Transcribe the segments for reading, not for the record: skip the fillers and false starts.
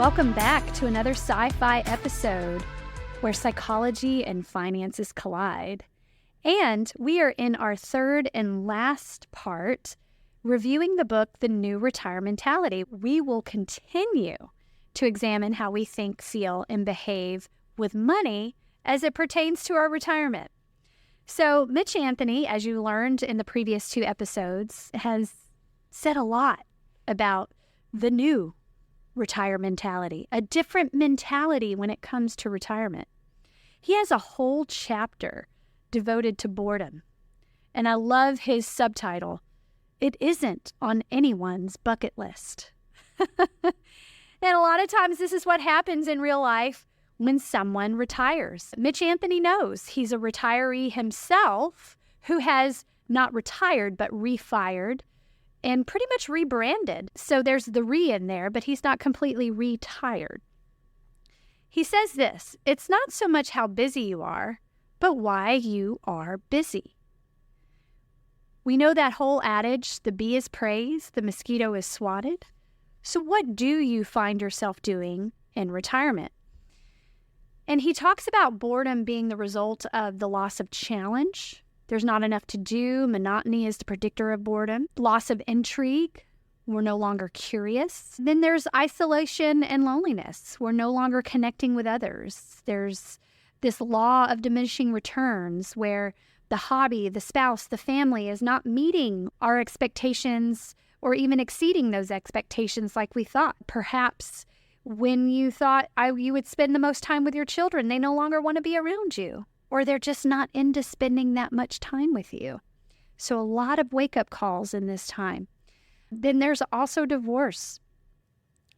Welcome back to another sci-fi episode where psychology and finances collide. And we are in our third and last part, reviewing the book, The New Retirementality. We will continue to examine how we think, feel, and behave with money as it pertains to our retirement. So Mitch Anthony, as you learned in the previous two episodes, has said a lot about the new retirementality, a different mentality when it comes to retirement. He has a whole chapter devoted to boredom. And I love his subtitle, It Isn't on Anyone's Bucket List. And a lot of times this is what happens in real life when someone retires. Mitch Anthony knows he's a retiree himself who has not retired but refired and pretty much rebranded. So there's the re in there, but he's not completely retired. He says this, it's not so much how busy you are, but why you are busy. We know that whole adage, the bee is praised, the mosquito is swatted. So what do you find yourself doing in retirement? And he talks about boredom being the result of the loss of challenge. There's not enough to do. Monotony is the predictor of boredom. Loss of intrigue. We're no longer curious. Then there's isolation and loneliness. We're no longer connecting with others. There's this law of diminishing returns where the hobby, the spouse, the family is not meeting our expectations or even exceeding those expectations like we thought. Perhaps when you thought you would spend the most time with your children, they no longer want to be around you, or they're just not into spending that much time with you. So a lot of wake-up calls in this time. Then there's also divorce.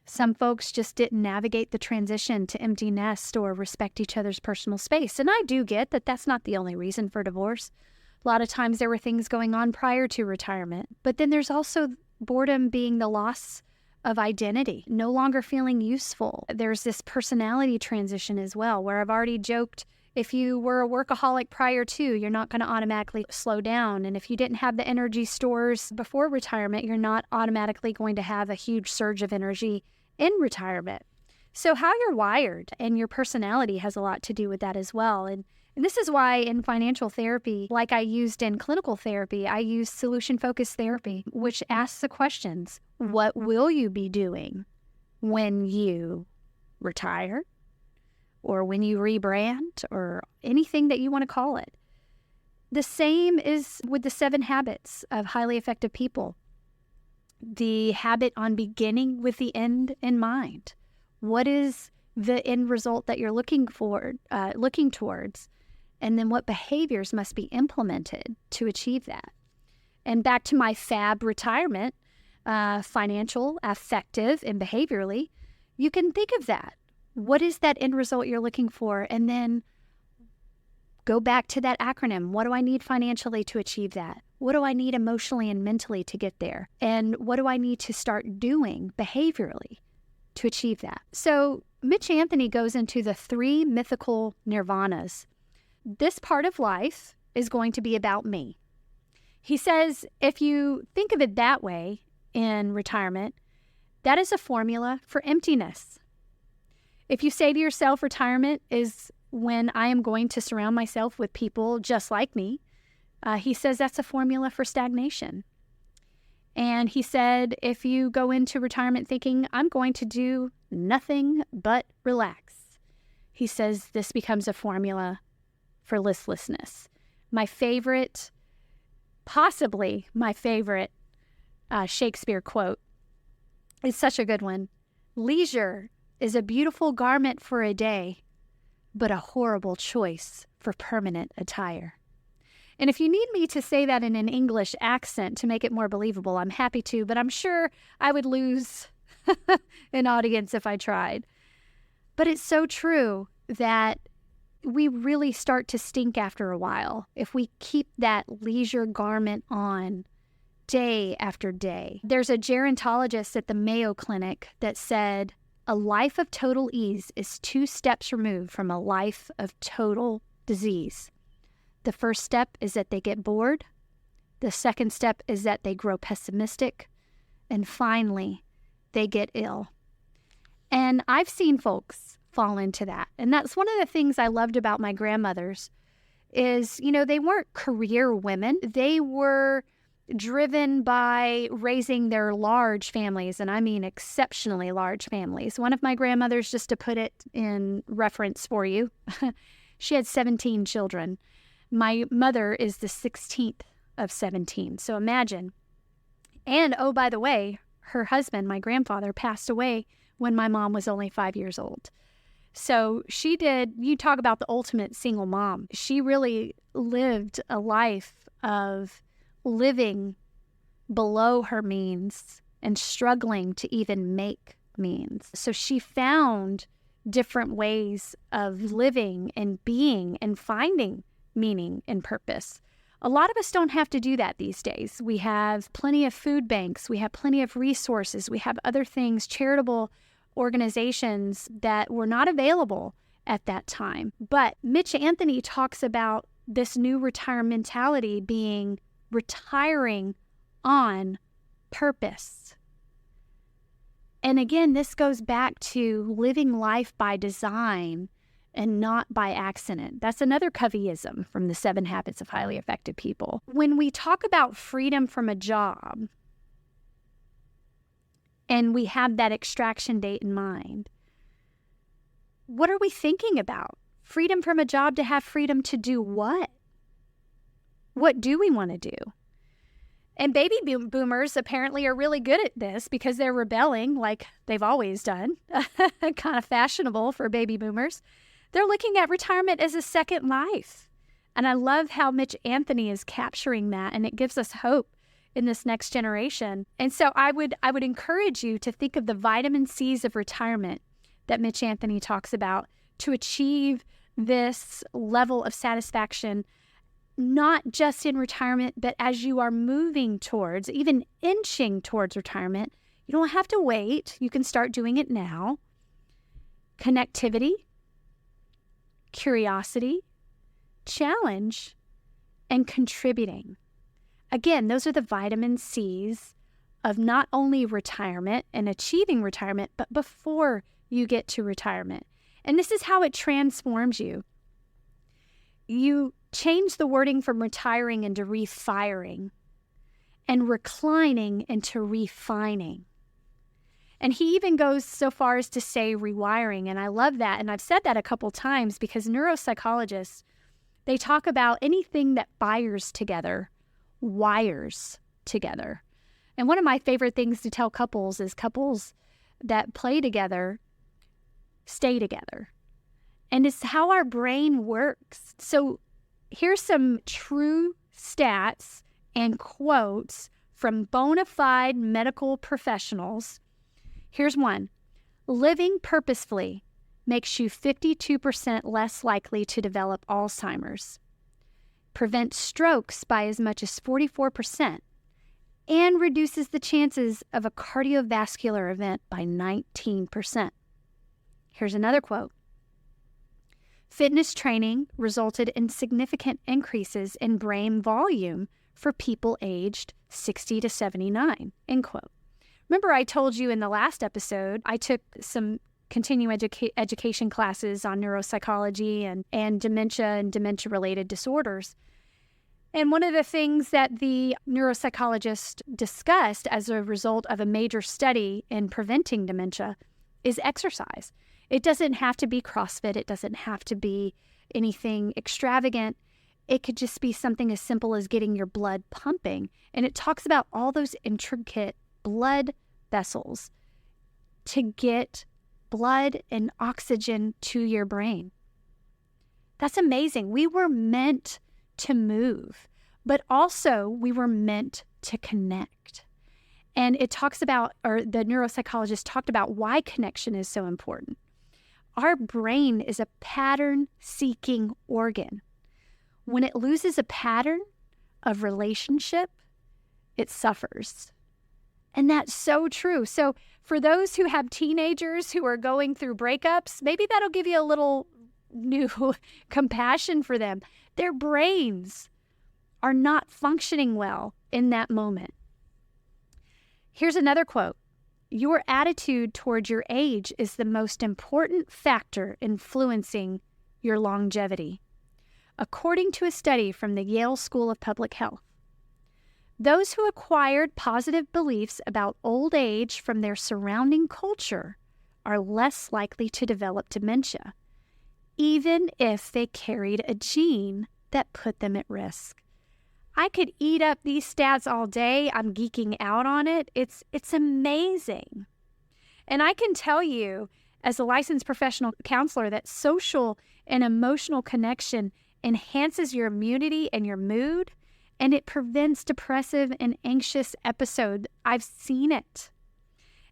Some folks just didn't navigate the transition to empty nest or respect each other's personal space. And I do get that that's not the only reason for divorce. A lot of times there were things going on prior to retirement. But then there's also boredom being the loss of identity, no longer feeling useful. There's this personality transition as well, where I've already joked, if you were a workaholic prior to, you're not going to automatically slow down. And if you didn't have the energy stores before retirement, you're not automatically going to have a huge surge of energy in retirement. So how you're wired and your personality has a lot to do with that as well. And this is why in financial therapy, like I used in clinical therapy, I use solution-focused therapy, which asks the questions, what will you be doing when you retire? Or when you rebrand, or anything that you want to call it. The same is with the 7 habits of highly effective people. The habit on beginning with the end in mind. What is the end result that you're looking towards? And then what behaviors must be implemented to achieve that? And back to my F.A.B retirement, financial, affective, and behaviorally, you can think of that. What is that end result you're looking for? And then go back to that acronym. What do I need financially to achieve that? What do I need emotionally and mentally to get there? And what do I need to start doing behaviorally to achieve that? So Mitch Anthony goes into the 3 mythical nirvanas. This part of life is going to be about me. He says, if you think of it that way in retirement, that is a formula for emptiness. If you say to yourself, retirement is when I am going to surround myself with people just like me, he says that's a formula for stagnation. And he said, if you go into retirement thinking, I'm going to do nothing but relax, he says this becomes a formula for listlessness. My favorite, possibly my favorite Shakespeare quote is such a good one. Leisure is a beautiful garment for a day, but a horrible choice for permanent attire. And if you need me to say that in an English accent to make it more believable, I'm happy to, but I'm sure I would lose an audience if I tried. But it's so true that we really start to stink after a while if we keep that leisure garment on day after day. There's a gerontologist at the Mayo Clinic that said, a life of total ease is 2 steps removed from a life of total disease. The first step is that they get bored. The second step is that they grow pessimistic. And finally, they get ill. And I've seen folks fall into that. And that's one of the things I loved about my grandmothers is, they weren't career women. They were driven by raising their large families, and I mean exceptionally large families. One of my grandmothers, just to put it in reference for you, she had 17 children. My mother is the 16th of 17. So imagine. And oh, by the way, her husband, my grandfather, passed away when my mom was only 5 years old. So you talk about the ultimate single mom. She really lived a life of living below her means and struggling to even make means. So she found different ways of living and being and finding meaning and purpose. A lot of us don't have to do that these days. We have plenty of food banks. We have plenty of resources. We have other things, charitable organizations that were not available at that time. But Mitch Anthony talks about this new retirementality being retiring on purpose. And again, this goes back to living life by design and not by accident. That's another Coveyism from the 7 Habits of Highly Effective People. When we talk about freedom from a job, and we have that extraction date in mind, what are we thinking about? Freedom from a job to have freedom to do what? What do we want to do? And baby boomers apparently are really good at this because they're rebelling like they've always done. Kind of fashionable for baby boomers. They're looking at retirement as a second life. And I love how Mitch Anthony is capturing that, and it gives us hope in this next generation. And so I would encourage you to think of the vitamin C's of retirement that Mitch Anthony talks about to achieve this level of satisfaction, not just in retirement, but as you are moving towards, even inching towards retirement. You don't have to wait. You can start doing it now. Connectivity, curiosity, challenge, and contributing. Again, those are the vitamin C's of not only retirement and achieving retirement, but before you get to retirement. And this is how it transforms you. You change the wording from retiring into refiring, and reclining into refining. And he even goes so far as to say rewiring. And I love that. And I've said that a couple times because neuropsychologists, they talk about anything that fires together wires together. And one of my favorite things to tell couples is couples that play together stay together. And it's how our brain works. So here's some true stats and quotes from bona fide medical professionals. Here's one. Living purposefully makes you 52% less likely to develop Alzheimer's, prevents strokes by as much as 44%, and reduces the chances of a cardiovascular event by 19%. Here's another quote. Fitness training resulted in significant increases in brain volume for people aged 60 to 79, end quote. Remember I told you in the last episode, I took some continuing education classes on neuropsychology and dementia-related disorders. And one of the things that the neuropsychologist discussed as a result of a major study in preventing dementia is exercise. It doesn't have to be CrossFit. It doesn't have to be anything extravagant. It could just be something as simple as getting your blood pumping. And it talks about all those intricate blood vessels to get blood and oxygen to your brain. That's amazing. We were meant to move, but also we were meant to connect. And it talks about, or the neuropsychologist talked about why connection is so important. Our brain is a pattern-seeking organ. When it loses a pattern of relationship, it suffers. And that's so true. So for those who have teenagers who are going through breakups, maybe that'll give you a little new compassion for them. Their brains are not functioning well in that moment. Here's another quote. Your attitude toward your age is the most important factor influencing your longevity, according to a study from the Yale School of Public Health. Those who acquired positive beliefs about old age from their surrounding culture are less likely to develop dementia, even if they carried a gene that put them at risk. I could eat up these stats all day. I'm geeking out on it. It's amazing. And I can tell you, as a licensed professional counselor, that social and emotional connection enhances your immunity and your mood, and it prevents depressive and anxious episodes. I've seen it.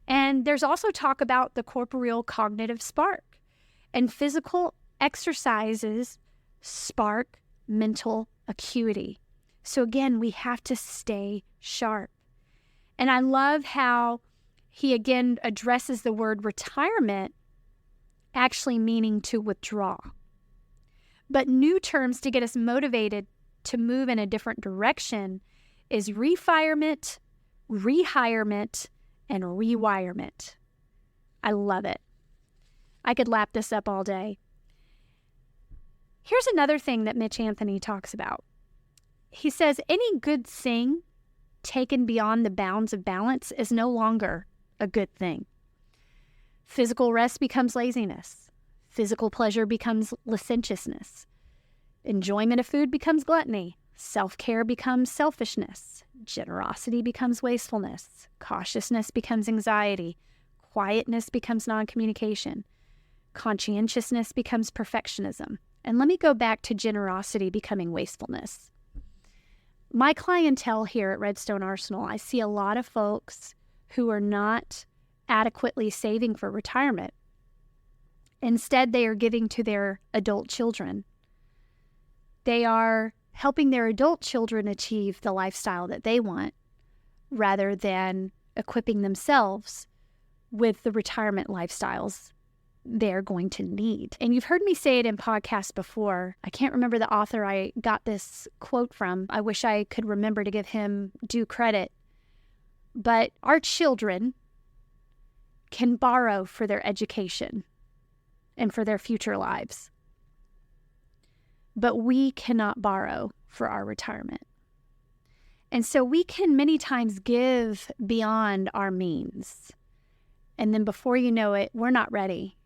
And there's also talk about the corporeal cognitive spark, and physical exercises spark mental acuity. So again, we have to stay sharp. And I love how he again addresses the word retirement actually meaning to withdraw. But new terms to get us motivated to move in a different direction is refirement, rehirement, and rewirement. I love it. I could lap this up all day. Here's another thing that Mitch Anthony talks about. He says any good thing taken beyond the bounds of balance is no longer a good thing. Physical rest becomes laziness. Physical pleasure becomes licentiousness. Enjoyment of food becomes gluttony. Self-care becomes selfishness. Generosity becomes wastefulness. Cautiousness becomes anxiety. Quietness becomes non-communication. Conscientiousness becomes perfectionism. And let me go back to generosity becoming wastefulness. My clientele here at Redstone Arsenal, I see a lot of folks who are not adequately saving for retirement. Instead, they are giving to their adult children. They are helping their adult children achieve the lifestyle that they want rather than equipping themselves with the retirement lifestyles they're going to need. And you've heard me say it in podcasts before. I can't remember the author I got this quote from. I wish I could remember to give him due credit. But our children can borrow for their education and for their future lives. But we cannot borrow for our retirement. And so we can many times give beyond our means. And then before you know it, we're not ready.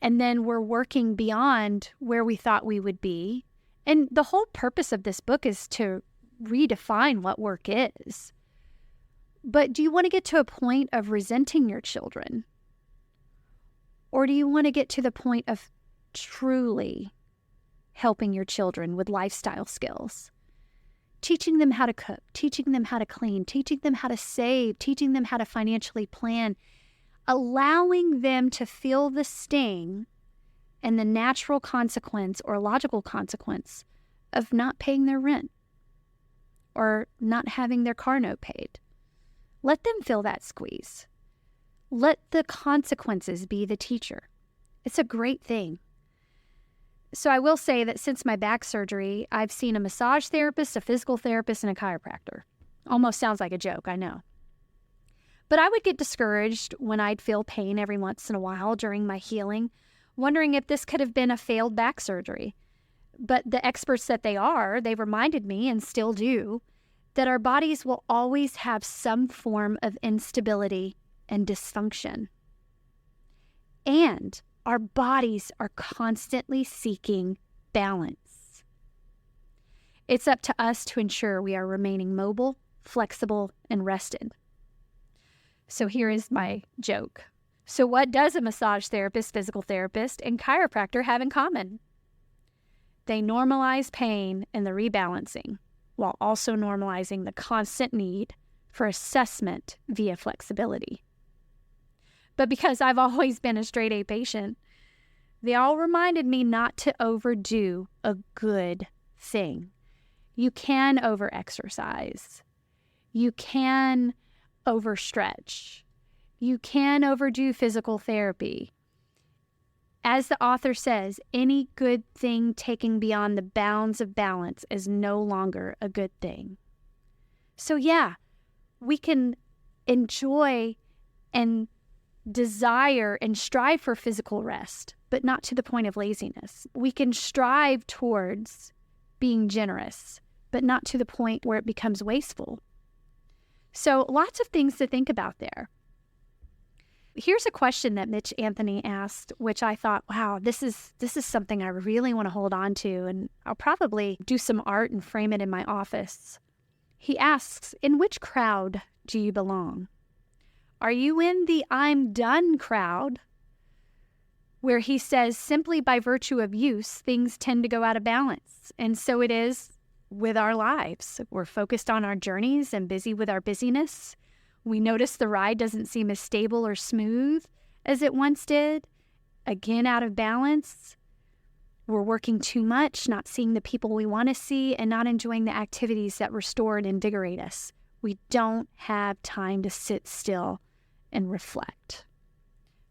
And then we're working beyond where we thought we would be. And the whole purpose of this book is to redefine what work is. But do you want to get to a point of resenting your children? Or do you want to get to the point of truly helping your children with lifestyle skills? Teaching them how to cook, teaching them how to clean, teaching them how to save, teaching them how to financially plan, allowing them to feel the sting and the natural consequence or logical consequence of not paying their rent or not having their car note paid. Let them feel that squeeze. Let the consequences be the teacher. It's a great thing. So I will say that since my back surgery, I've seen a massage therapist, a physical therapist, and a chiropractor. Almost sounds like a joke, I know. But I would get discouraged when I'd feel pain every once in a while during my healing, wondering if this could have been a failed back surgery. But the experts that they reminded me, and still do, that our bodies will always have some form of instability and dysfunction. And our bodies are constantly seeking balance. It's up to us to ensure we are remaining mobile, flexible, and rested. So here is my joke. So what does a massage therapist, physical therapist, and chiropractor have in common? They normalize pain and the rebalancing, while also normalizing the constant need for assessment via flexibility. But because I've always been a straight A patient, they all reminded me not to overdo a good thing. You can overexercise. You can overstretch. You can overdo physical therapy. As the author says, any good thing taken beyond the bounds of balance is no longer a good thing. So yeah, we can enjoy and desire and strive for physical rest, but not to the point of laziness. We can strive towards being generous, but not to the point where it becomes wasteful. So lots of things to think about there. Here's a question that Mitch Anthony asked, which I thought, wow, this is something I really want to hold on to, and I'll probably do some art and frame it in my office. He asks, in which crowd do you belong? Are you in the I'm done crowd, where he says simply by virtue of use, things tend to go out of balance? And so it is with our lives. We're focused on our journeys and busy with our busyness. We notice the ride doesn't seem as stable or smooth as it once did. Again, out of balance. We're working too much, not seeing the people we want to see, and not enjoying the activities that restore and invigorate us. We don't have time to sit still and reflect.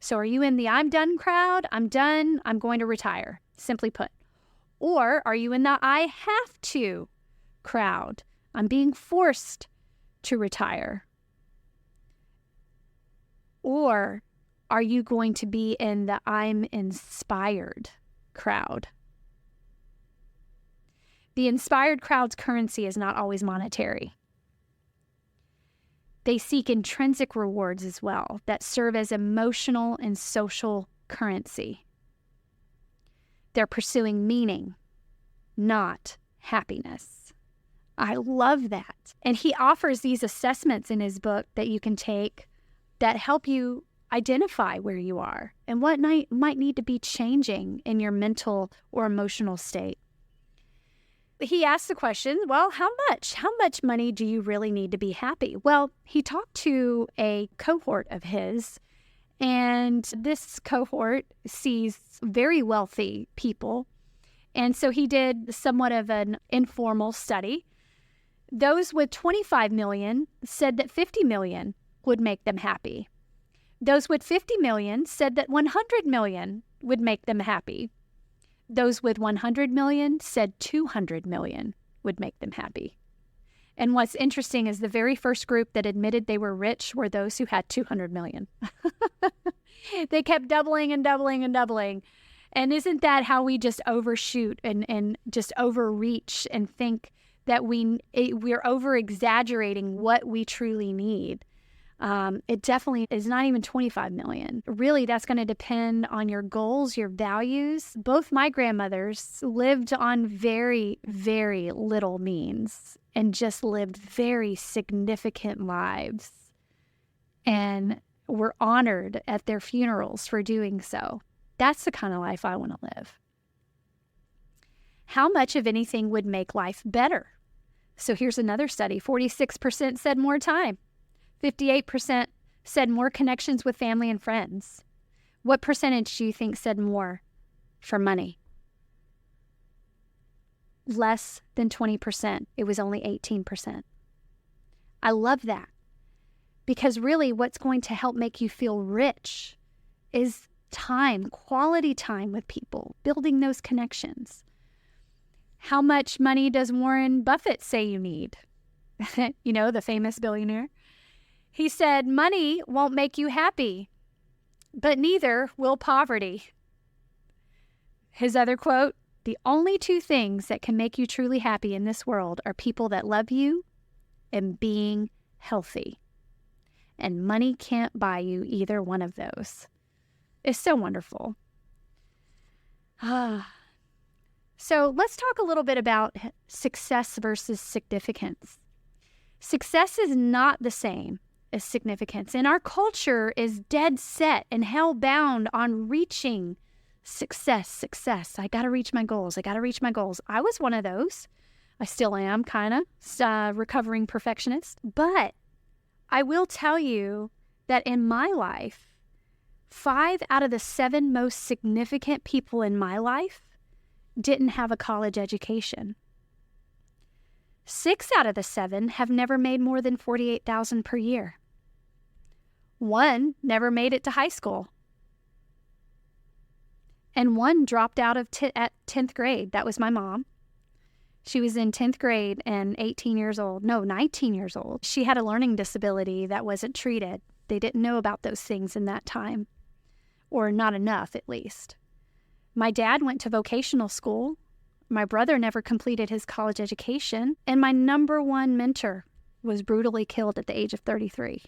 So are you in the I'm done crowd? I'm done. I'm going to retire, simply put. Or are you in the I have to crowd? I'm being forced to retire. Or are you going to be in the I'm inspired crowd? The inspired crowd's currency is not always monetary. They seek intrinsic rewards as well that serve as emotional and social currency. They're pursuing meaning, not happiness. I love that. And he offers these assessments in his book that you can take that help you identify where you are and what might need to be changing in your mental or emotional state. He asked the question, well, how much? How much money do you really need to be happy? Well, he talked to a cohort of his, and this cohort sees very wealthy people. And so he did somewhat of an informal study. Those with 25 million said that 50 million would make them happy. Those with 50 million said that 100 million would make them happy. Those with 100 million said 200 million would make them happy. And what's interesting is the very first group that admitted they were rich were those who had 200 million. They kept doubling and doubling and doubling. And isn't that how we just overshoot and just overreach and think that we're over-exaggerating what we truly need? It definitely is not even 25 million. Really, that's going to depend on your goals, your values. Both my grandmothers lived on very, very little means and just lived very significant lives, and were honored at their funerals for doing so. That's the kind of life I want to live. How much of anything would make life better? So here's another study. 46% said more time. 58% said more connections with family and friends. What percentage do you think said more for money? Less than 20%. It was only 18%. I love that, because really what's going to help make you feel rich is time, quality time with people, building those connections. How much money does Warren Buffett say you need? You know, the famous billionaire. He said, money won't make you happy, but neither will poverty. His other quote, the only two things that can make you truly happy in this world are people that love you and being healthy. And money can't buy you either one of those. It's so wonderful. So let's talk a little bit about success versus significance. Success is not the same as significance, and our culture is dead set and hell-bound on reaching success. I got to reach my goals. I was one of those. I still am, kind of, recovering perfectionist. But I will tell you that in my life, 5 out of the 7 most significant people in my life didn't have a college education. 6 out of the 7 have never made more than $48,000 per year. 1 never made it to high school. And 1 dropped out of at 10th grade. That was my mom. She was in 10th grade and 19 years old. She had a learning disability that wasn't treated. They didn't know about those things in that time, or not enough at least. My dad went to vocational school. My brother never completed his college education. And my number one mentor was brutally killed at the age of 33.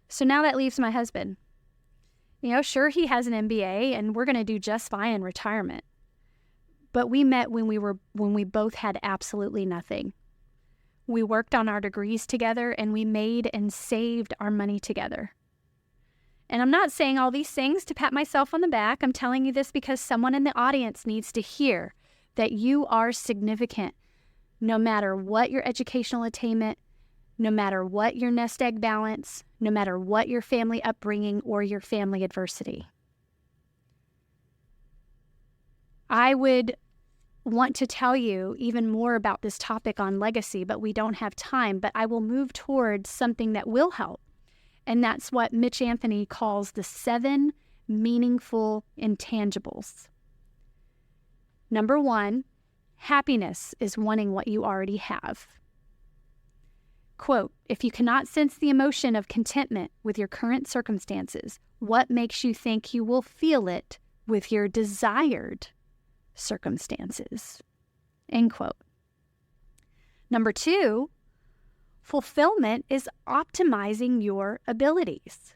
So now that leaves my husband. Sure, he has an MBA and we're going to do just fine in retirement. But we met when we both had absolutely nothing. We worked on our degrees together and we made and saved our money together. And I'm not saying all these things to pat myself on the back. I'm telling you this because someone in the audience needs to hear that you are significant, no matter what your educational attainment, no matter what your nest egg balance, no matter what your family upbringing or your family adversity. I would want to tell you even more about this topic on legacy, but we don't have time. But I will move towards something that will help. And that's what Mitch Anthony calls the 7 meaningful intangibles. Number 1, happiness is wanting what you already have. Quote, if you cannot sense the emotion of contentment with your current circumstances, what makes you think you will feel it with your desired circumstances? End quote. Number 2, fulfillment is optimizing your abilities.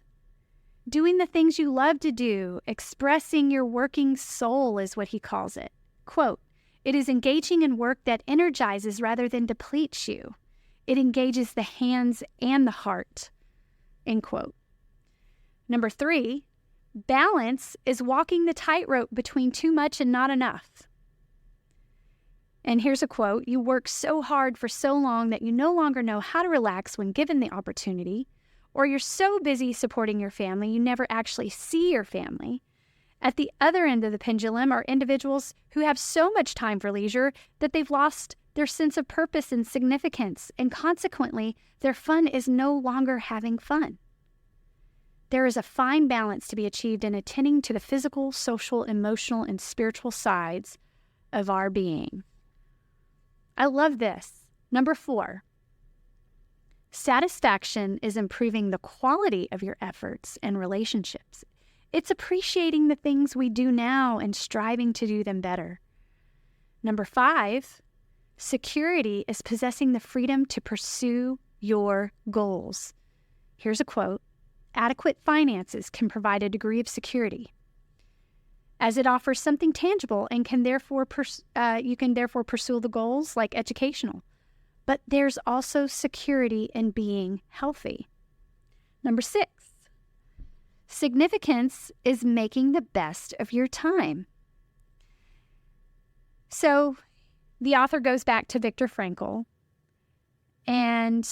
Doing the things you love to do, expressing your working soul is what he calls it. Quote, it is engaging in work that energizes rather than depletes you. It engages the hands and the heart. End quote. Number 3, balance is walking the tightrope between too much and not enough. And here's a quote, you work so hard for so long that you no longer know how to relax when given the opportunity, or you're so busy supporting your family you never actually see your family. At the other end of the pendulum are individuals who have so much time for leisure that they've lost their sense of purpose and significance, and consequently, their fun is no longer having fun. There is a fine balance to be achieved in attending to the physical, social, emotional, and spiritual sides of our being. I love this. Number 4, satisfaction is improving the quality of your efforts and relationships. It's appreciating the things we do now and striving to do them better. Number 5, security is possessing the freedom to pursue your goals. Here's a quote, adequate finances can provide a degree of security, as it offers something tangible and can therefore you can therefore pursue the goals like educational. But there's also security in being healthy. Number 6, significance is making the best of your time. So the author goes back to Viktor Frankl, and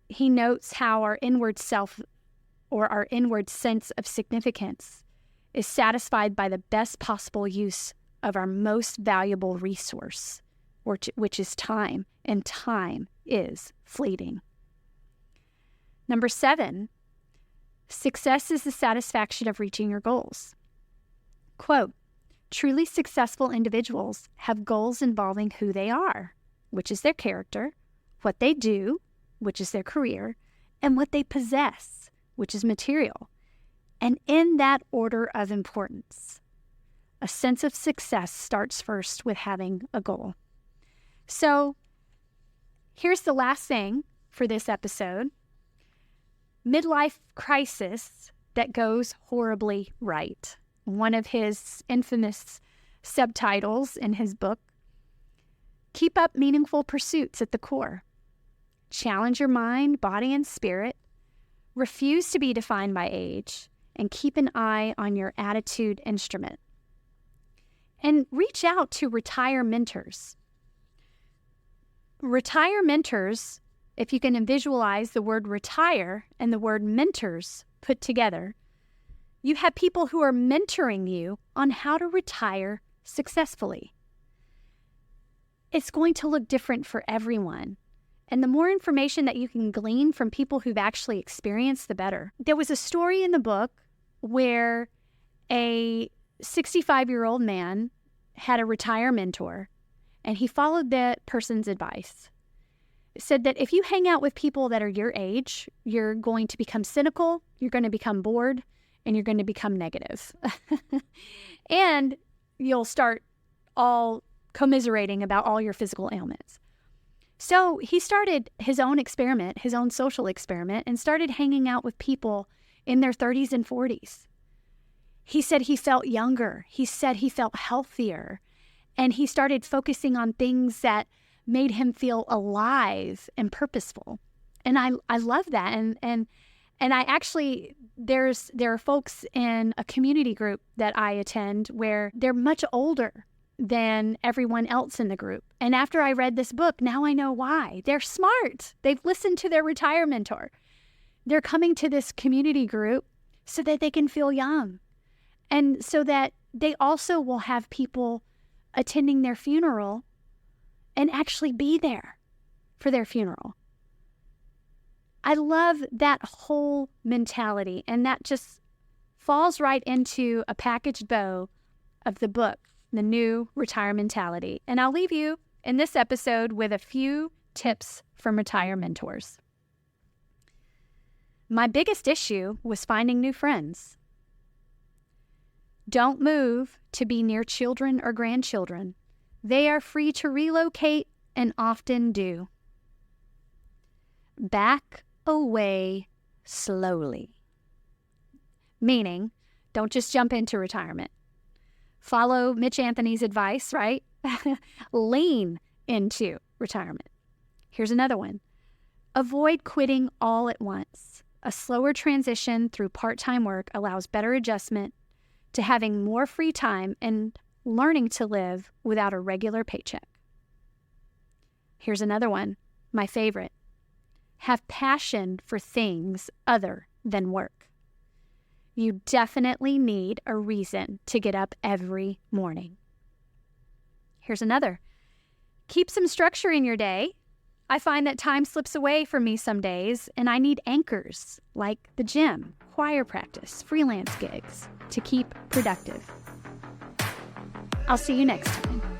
he notes how our inward self or our inward sense of significance is satisfied by the best possible use of our most valuable resource, which is time, and time is fleeting. Number 7, success is the satisfaction of reaching your goals. Quote, truly successful individuals have goals involving who they are, which is their character, what they do, which is their career, and what they possess, which is material, and in that order of importance. A sense of success starts first with having a goal. So here's the last thing for this episode. Midlife crisis that goes horribly right. One of his infamous subtitles in his book, keep up meaningful pursuits at the core. Challenge your mind, body, and spirit. Refuse to be defined by age, and keep an eye on your attitude instrument. And reach out to retire mentors. Retire mentors, if you can visualize the word retire and the word mentors put together, you have people who are mentoring you on how to retire successfully. It's going to look different for everyone. And the more information that you can glean from people who've actually experienced, the better. There was a story in the book where a 65-year-old man had a retire mentor, and he followed that person's advice. said that if you hang out with people that are your age, you're going to become cynical, you're going to become bored, and you're going to become negative. And you'll start all commiserating about all your physical ailments. So he started his own experiment, his own social experiment, and started hanging out with people in their 30s and 40s. He said he felt younger. He said he felt healthier. And he started focusing on things that made him feel alive and purposeful. And I love that. And I actually, there are folks in a community group that I attend where they're much older than everyone else in the group. And after I read this book, now I know why. They're smart. They've listened to their Retirementor. They're coming to this community group so that they can feel young, and so that they also will have people attending their funeral and actually be there for their funeral. I love that whole mentality, and that just falls right into a packaged bow of the book, The New Retirementality. And I'll leave you in this episode with a few tips from Retirementors. My biggest issue was finding new friends. Don't move to be near children or grandchildren. They are free to relocate and often do. Back away slowly. Meaning, don't just jump into retirement. Follow Mitch Anthony's advice, right? Lean into retirement. Here's another one. Avoid quitting all at once. A slower transition through part-time work allows better adjustment to having more free time and learning to live without a regular paycheck. Here's another one, my favorite. Have passion for things other than work. You definitely need a reason to get up every morning. Here's another. Keep some structure in your day. I find that time slips away from me some days, and I need anchors like the gym, choir practice, freelance gigs to keep productive. I'll see you next time.